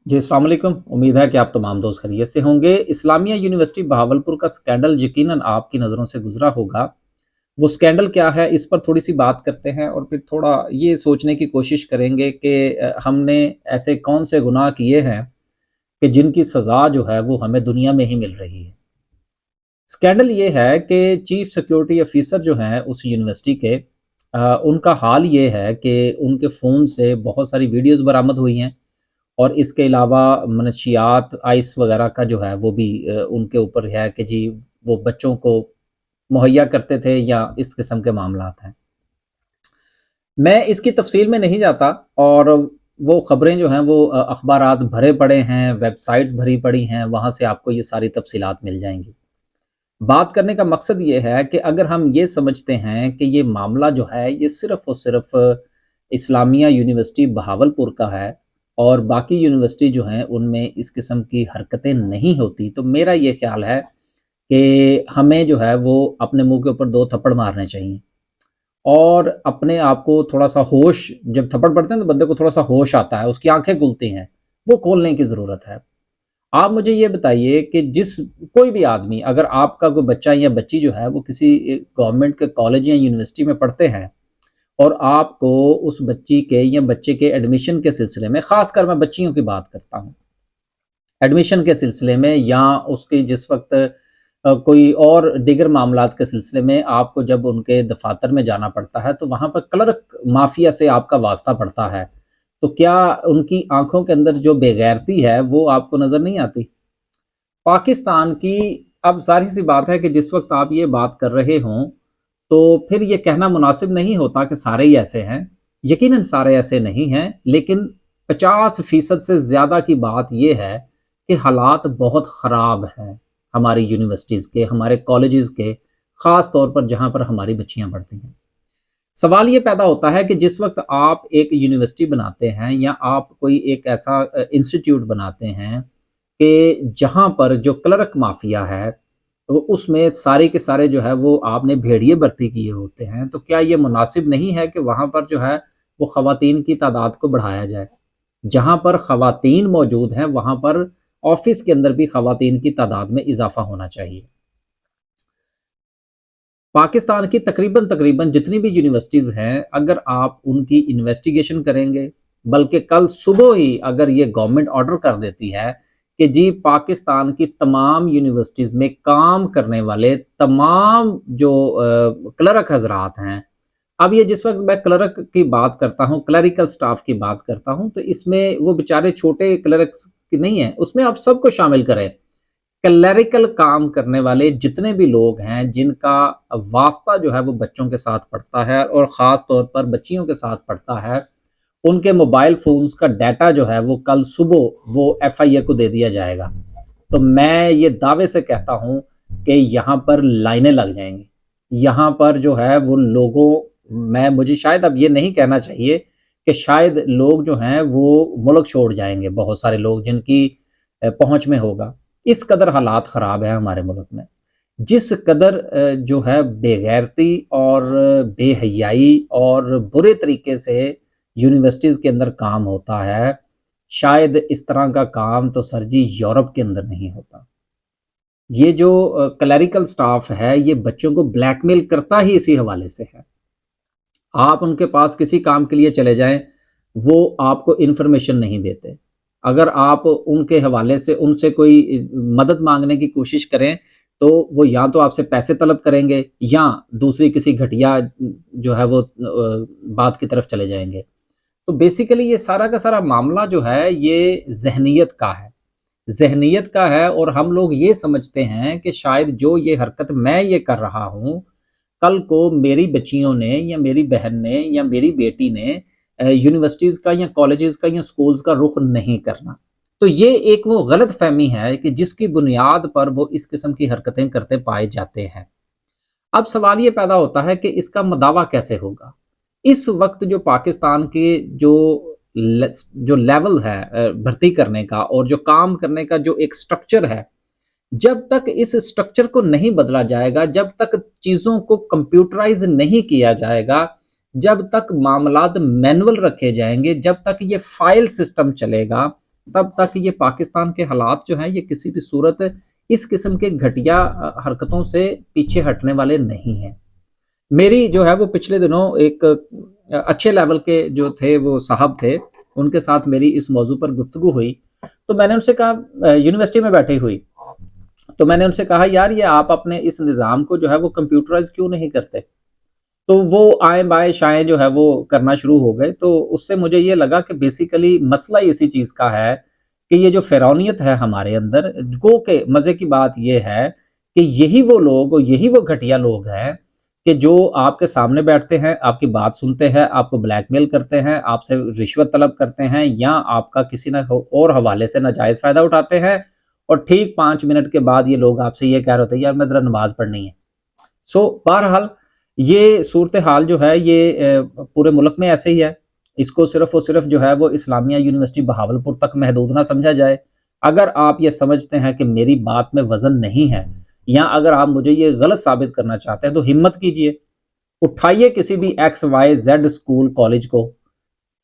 जी, अस्सलाम वालेकुम। उम्मीद है कि आप तमाम दोस्त खैरियत से होंगे। इस्लामिया यूनिवर्सिटी बहावलपुर का स्कैंडल यकीनन आपकी नज़रों से गुज़रा होगा। वो स्कैंडल क्या है, इस पर थोड़ी-सी बात करते हैं और फिर थोड़ा ये सोचने की कोशिश करेंगे कि हमने ऐसे कौन से गुनाह किए हैं कि जिनकी सज़ा जो है वो हमें दुनिया में ही मिल रही है। स्कैंडल ये है कि चीफ़ सिक्योरिटी ऑफ़िसर जो हैं उस यूनिवर्सिटी के उनका हाल ये है कि उनके फ़ोन से बहुत सारी वीडियोज़ बरामद हुई हैं। और इसके अलावा मनशियात, आइस वगैरह का जो है वो भी उनके ऊपर है कि जी वो बच्चों को मुहैया करते थे या इस किस्म के मामलात हैं। मैं इसकी तफ़सील में नहीं जाता और वो ख़बरें जो हैं वो अख़बारात भरे पड़े हैं, वेबसाइट्स भरी पड़ी हैं, वहाँ से आपको ये सारी तफ़सीलात मिल जाएँगी। बात करने का मकसद ये है कि अगर हम ये समझते हैं कि ये मामला जो है ये सिर्फ़ और सिर्फ़ इस्लामिया यूनिवर्सिटी बहावलपुर का है और बाकी यूनिवर्सिटी जो हैं उनमें इस किस्म की हरकतें नहीं होती, तो मेरा ये ख़्याल है कि हमें जो है वो अपने मुँह के ऊपर 2 थप्पड़ मारने चाहिए और अपने आप को थोड़ा-सा होश, जब थप्पड़ पड़ते हैं तो बंदे को थोड़ा-सा होश आता है, उसकी आँखें खुलती हैं, वो खोलने की ज़रूरत है। आप मुझे ये बताइए कि जिस कोई भी आदमी, अगर आपका कोई बच्चा या बच्ची जो है वो किसी गवर्नमेंट के कॉलेज या यूनिवर्सिटी में पढ़ते हैं और आपको उस बच्ची के या बच्चे के एडमिशन के सिलसिले में, ख़ासकर मैं बच्चियों की बात करता हूँ, एडमिशन के सिलसिले में या उसकी जिस वक़्त कोई और दीगर मामलात के सिलसिले में आपको जब उनके दफ़ातर में जाना पड़ता है, तो वहाँ पर क्लर्क माफ़िया से आपका वास्ता पड़ता है। तो क्या उनकी आँखों के अंदर जो बेगैरती है, वो आपको नज़र नहीं आती? पाकिस्तान की अब ज़ाहिर-सी बात है कि जिस वक़्त आप ये बात कर रहे हों, तो फिर ये कहना मुनासिब नहीं होता कि सारे ही ऐसे हैं। यकीनन सारे ऐसे नहीं हैं, लेकिन 50% से ज़्यादा की बात ये है कि हालात बहुत ख़राब हैं हमारी यूनिवर्सिटीज़ के, हमारे कॉलेजेस के, ख़ास तौर पर जहाँ पर हमारी बच्चियाँ पढ़ती हैं। सवाल ये पैदा होता है कि जिस वक़्त आप एक यूनिवर्सिटी बनाते हैं या आप कोई एक ऐसा इंस्टीट्यूट बनाते हैं कि जहाँ पर जो क्लर्क माफिया है, तो उसमें सारे के सारे जो है वो आपने भेड़िए भर्ती किए होते हैं, तो क्या ये मुनासिब नहीं है कि वहाँ पर जो है वो ख़वातीन की तादाद को बढ़ाया जाए? जहाँ पर ख़वातीन मौजूद हैं, वहाँ पर ऑफ़िस के अंदर भी ख़वातीन की तादाद में इज़ाफ़ा होना चाहिए। पाकिस्तान की तकरीबन तकरीबन जितनी भी यूनिवर्सिटीज़ हैं, अगर आप उनकी इन्वेस्टिगेशन करेंगे, बल्कि कल सुबह ही अगर ये गवर्नमेंट ऑर्डर कर देती है कि जी पाकिस्तान की तमाम यूनिवर्सिटीज़ में काम करने वाले तमाम जो क्लर्क हज़रात हैं, अब ये जिस वक़्त मैं क्लर्क की बात करता हूँ, क्लेरिकल स्टाफ़ की बात करता हूँ, तो इसमें वो बेचारे छोटे क्लर्क्स की नहीं है, उसमें आप सबको शामिल करें। क्लेरिकल काम करने वाले जितने भी लोग हैं, जिनका वास्ता जो है वो बच्चों के साथ पड़ता है और ख़ास तौर पर बच्चियों के साथ पड़ता है, उनके मोबाइल फ़ोन्स का डाटा जो है वो कल सुबह वो एफआईए को दे दिया जाएगा। तो मैं ये दावे से कहता हूँ कि यहाँ पर लाइनें लग जाएँगी। यहाँ पर जो है वो लोगों मैं मुझे शायद अब ये नहीं कहना चाहिए कि शायद लोग जो हैं वो मुल्क छोड़ जाएँगे, बहुत सारे लोग जिनकी पहुँच में होगा। इस कदर हालात ख़राब हैं हमारे मुल्क में। जिस कदर जो है बेगैरती और बेहयाई और बुरे तरीके से यूनिवर्सिटीज़ के अंदर काम होता है, शायद इस तरह का काम तो सर जी यूरोप के अंदर नहीं होता। ये जो क्लेरिकल स्टाफ़ है, ये बच्चों को ब्लैकमेल करता ही इसी हवाले से है। आप उनके पास किसी काम के लिए चले जाएँ, वो आपको इन्फॉर्मेशन नहीं देते। अगर आप उनके हवाले से उनसे कोई मदद माँगने की कोशिश करें, तो वो या तो आपसे पैसे तलब करेंगे या दूसरी किसी घटिया जो है वो बात की तरफ चले जाएँगे। तो बेसिकली ये सारा का सारा मामला जो है ये ज़हनियत का है। ज़हनियत का है और हम लोग ये समझते हैं कि शायद जो ये हरकत मैं ये कर रहा हूँ, कल को मेरी बच्चियों ने या मेरी बहन ने या मेरी बेटी ने यूनिवर्सिटीज़ का या कॉलेजेस का या स्कूल्स का रुख नहीं करना। तो ये एक वो गलतफ़हमी है कि जिसकी बुनियाद पर वो इस किस्म की हरकतें करते पाए जाते हैं। अब सवाल ये पैदा होता है कि इसका दावा कैसे होगा? इस वक़्त जो पाकिस्तान के जो लेवल है भर्ती करने का और जो काम करने का जो एक स्ट्रक्चर है, जब तक इस स्ट्रक्चर को नहीं बदला जाएगा, जब तक चीज़ों को कंप्यूटराइज़ नहीं किया जाएगा, जब तक मामलात मैनुअल रखे जाएँगे, जब तक ये फ़ाइल सिस्टम चलेगा, تب تک یہ پاکستان کے حالات جو ہیں یہ کسی بھی صورت اس قسم کے گھٹیا حرکتوں سے پیچھے ہٹنے والے نہیں ہیں۔ میری جو ہے وہ پچھلے دنوں ایک اچھے لیول کے جو تھے وہ صاحب تھے، ان کے ساتھ میری اس موضوع پر گفتگو ہوئی، تو میں نے ان سے کہا، یونیورسٹی میں بیٹھی ہوئی، تو میں نے ان سے کہا یار یہ آپ اپنے اس نظام کو جو ہے وہ کمپیوٹرائز کیوں نہیں کرتے؟ تو وہ آئیں بائیں شائیں جو ہے وہ کرنا شروع ہو گئے۔ تو اس سے مجھے یہ لگا کہ بیسیکلی مسئلہ اسی چیز کا ہے کہ یہ جو فرعونیت ہے ہمارے اندر، گو کہ مزے کی بات یہ ہے کہ یہی وہ لوگ، یہی وہ گھٹیا لوگ ہیں کہ جو آپ کے سامنے بیٹھتے ہیں، آپ کی بات سنتے ہیں، آپ کو بلیک میل کرتے ہیں، آپ سے رشوت طلب کرتے ہیں، یا آپ کا کسی نہ اور حوالے سے ناجائز فائدہ اٹھاتے ہیں، اور ٹھیک 5 منٹ کے بعد یہ لوگ آپ سے یہ کہہ رہے ہوتے ہیں یار میں ذرا نماز پڑھنی ہے۔ بہرحال یہ صورتحال جو ہے یہ پورے ملک میں ایسے ہی ہے۔ اس کو صرف اور صرف جو ہے وہ اسلامیہ یونیورسٹی بہاولپور تک محدود نہ سمجھا جائے۔ اگر آپ یہ سمجھتے ہیں کہ میری بات میں وزن نہیں ہے، یا اگر آپ مجھے یہ غلط ثابت کرنا چاہتے ہیں، تو ہمت کیجئے، اٹھائیے کسی بھی X Y Z school college کو،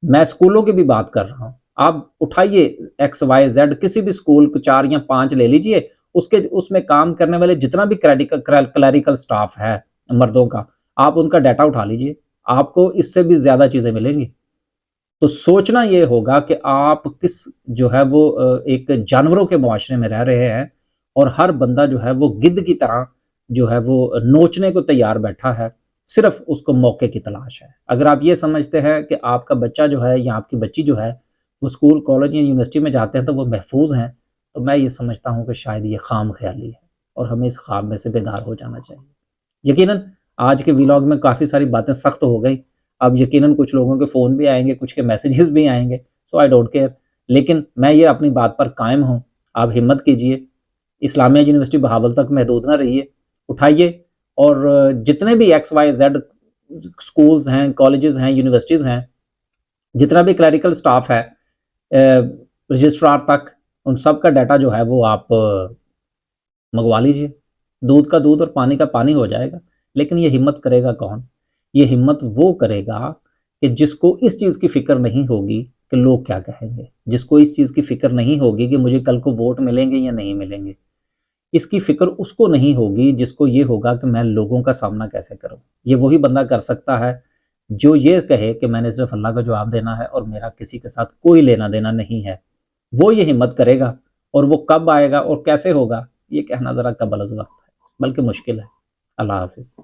میں اسکولوں کی بھی بات کر رہا ہوں، آپ اٹھائیے ایکس وائی زیڈ کسی بھی اسکول کو 4 یا 5 لے لیجئے، اس میں کام کرنے والے جتنا بھی کلیریکل سٹاف ہے مردوں کا، آپ ان کا ڈیٹا اٹھا لیجئے، آپ کو اس سے بھی زیادہ چیزیں ملیں گی۔ تو سوچنا یہ ہوگا کہ آپ کس جو ہے وہ ایک جانوروں کے معاشرے میں رہ رہے ہیں، اور ہر بندہ جو ہے وہ گدھ کی طرح جو ہے وہ نوچنے کو تیار بیٹھا ہے، صرف اس کو موقع کی تلاش ہے۔ اگر آپ یہ سمجھتے ہیں کہ آپ کا بچہ جو ہے یا آپ کی بچی جو ہے وہ اسکول کالج یا یونیورسٹی میں جاتے ہیں تو وہ محفوظ ہیں، تو میں یہ سمجھتا ہوں کہ شاید یہ خام خیالی ہے، اور ہمیں اس خواب میں سے بیدار ہو جانا چاہیے۔ یقیناً آج کے ویلاگ میں کافی ساری باتیں سخت ہو گئی، اب یقیناً کچھ لوگوں کے فون بھی آئیں گے، کچھ کے میسیجز بھی آئیں گے، سو آئی ڈونٹ کیئر، لیکن میں یہ اپنی بات پر قائم ہوں۔ آپ ہمت کیجئے، اسلامیہ یونیورسٹی بہاول تک محدود نہ رہیے، اٹھائیے، اور جتنے بھی ایکس وائی زیڈ سکولز ہیں، کالجز ہیں، یونیورسٹیز ہیں، جتنا بھی کلیریکل سٹاف ہے، رجسٹرار تک، ان سب کا ڈیٹا جو ہے وہ آپ منگوا لیجئے، دودھ کا دودھ اور پانی کا پانی ہو جائے گا۔ لیکن یہ ہمت کرے گا کون؟ یہ ہمت وہ کرے گا کہ جس کو اس چیز کی فکر نہیں ہوگی کہ لوگ کیا کہیں گے، جس کو اس چیز کی فکر نہیں ہوگی کہ مجھے کل کو ووٹ ملیں گے یا نہیں ملیں گے، اس کی فکر اس کو نہیں ہوگی جس کو یہ ہوگا کہ میں لوگوں کا سامنا کیسے کروں۔ یہ وہی بندہ کر سکتا ہے جو یہ کہے کہ میں نے صرف اللہ کا جواب دینا ہے اور میرا کسی کے ساتھ کوئی لینا دینا نہیں ہے، وہ یہ ہمت کرے گا۔ اور وہ کب آئے گا اور کیسے ہوگا، یہ کہنا ذرا قبل از وقت ہے، بلکہ مشکل ہے۔ اللہ حافظ۔